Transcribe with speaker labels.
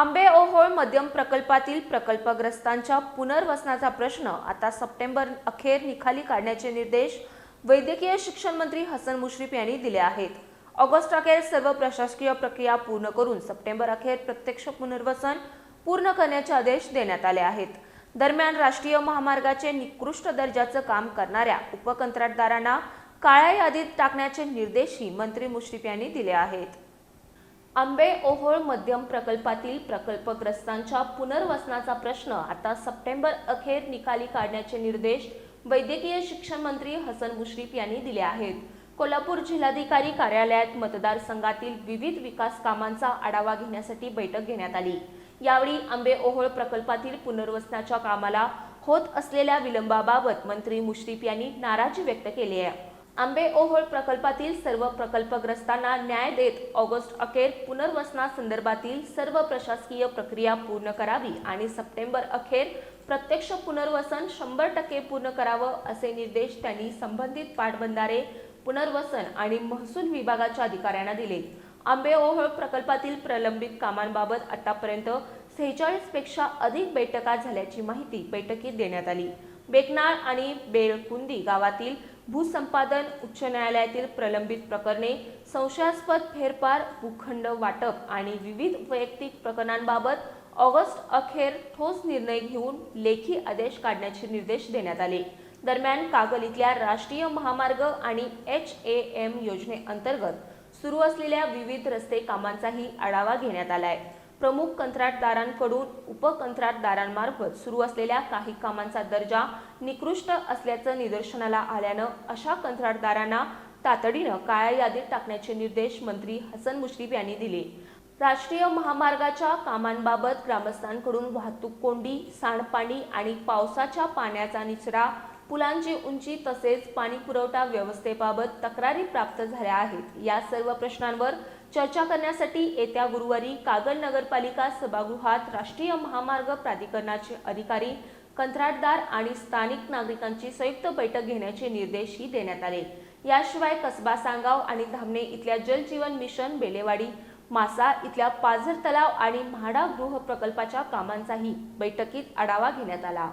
Speaker 1: आंबेओहोळ मध्यम प्रकल्पातील प्रकल्पग्रस्तांच्या पुनर्वसनाचा प्रश्न आता सप्टेंबर अखेर निकाली काढण्याचे निर्देश वैद्यकीय शिक्षण मंत्री हसन मुश्रीफ यांनी दिले आहेत। ऑगस्ट अखेर सर्व प्रशासकीय प्रक्रिया पूर्ण करून सप्टेंबर अखेर प्रत्यक्ष पुनर्वसन पूर्ण करण्याचे आदेश देण्यात आले आहेत। दरम्यान राष्ट्रीय महामार्गाचे निकृष्ट दर्जाचे काम करणाऱ्या उपकंत्राटदारांना काळ्या यादीत टाकण्याचे निर्देशही मंत्री मुश्रीफ यांनी दिले आहेत। आंबेओहोळ मध्यम प्रकल्पातील प्रकल्पग्रस्तांच्या पुनर्वसनाचा प्रश्न आता सप्टेंबर अखेर निकाली काढण्याचे निर्देश वैद्यकीय शिक्षण मंत्री हसन मुश्रीफ यांनी दिले आहेत। कोल्हापूर जिल्हाधिकारी कार्यालयात मतदारसंघातील विविध विकास कामांचा आढावा घेण्यासाठी बैठक घेण्यात आली। यावेळी आंबेओहोळ प्रकल्पातील पुनर्वसनाच्या कामाला होत असलेल्या विलंबाबाबत मंत्री मुश्रीफ यांनी नाराजी व्यक्त केली आहे। आंबेओहोळ प्रकल्पातील सर्व प्रकल्पग्रस्तांना न्याय देत ऑगस्ट अखेर पुनर्वसनासंदर्भातील सर्व प्रशासकीय प्रक्रिया पूर्ण करावी आणि सप्टेंबर अखेर प्रत्यक्ष पुनर्वसन 100% पूर्ण करावं असे निर्देश त्यांनी संबंधित पाटबंधारे पुनर्वसन आणि महसूल विभागाच्या अधिकाऱ्यांना दिले। आंबेओहोळ प्रकल्पातील प्रलंबित कामांबाबत आतापर्यंत 46 पेक्षा अधिक बैठका झाल्याची माहिती बैठकीत देण्यात आली। बेकनाळ आणि बेळकुंदी गावातील भूसंपादन, उच्च न्यायालयातील प्रलंबित प्रकरणे, संशयास्पद फेरफार, भूखंड वाटप आणि विविध वैयक्तिक प्रकरणांबाबत ऑगस्ट अखेर ठोस निर्णय घेऊन लेखी आदेश काढण्याचे निर्देश देण्यात आले। दरम्यान कागल इथल्या राष्ट्रीय महामार्ग आणि HAM योजनेअंतर्गत सुरू असलेल्या विविध रस्ते कामांचाही आढावा घेण्यात आलाय। प्रमुख कंत्राटदारांकडून उपकंत्राटदारांमार्फत सुरू असलेल्या काही कामांचा दर्जा निकृष्ट असल्याचं निदर्शनाला आल्यानं अशा कंत्राटदारांना तातडीनं काळ्या यादीत टाकण्याचे निर्देश मंत्री हसन मुश्रीफ यांनी दिले। राष्ट्रीय महामार्गाच्या कामांबाबत ग्रामस्थांकडून वाहतूक कोंडी, सांडपाणी आणि पावसाच्या पाण्याचा निचरा, पुलांची उंची तसेच पाणी पुरवठा व्यवस्थेबाबत तक्रारी प्राप्त झाल्या आहेत। या सर्व प्रश्नांवर चर्चा करण्यासाठी येत्या गुरुवारी कागल नगरपालिका सभागृहात राष्ट्रीय महामार्ग प्राधिकरणाचे अधिकारी, कंत्राटदार आणि स्थानिक नागरिकांची संयुक्त बैठक घेण्याचे निर्देशही देण्यात आले। याशिवाय कसबा सांगाव आणि धामणे इथल्या जल जीवन मिशन, बेलेवाडी, मासा इथल्या पाझर तलाव आणि म्हाडा गृह प्रकल्पाच्या कामांचाही बैठकीत आढावा घेण्यात आला।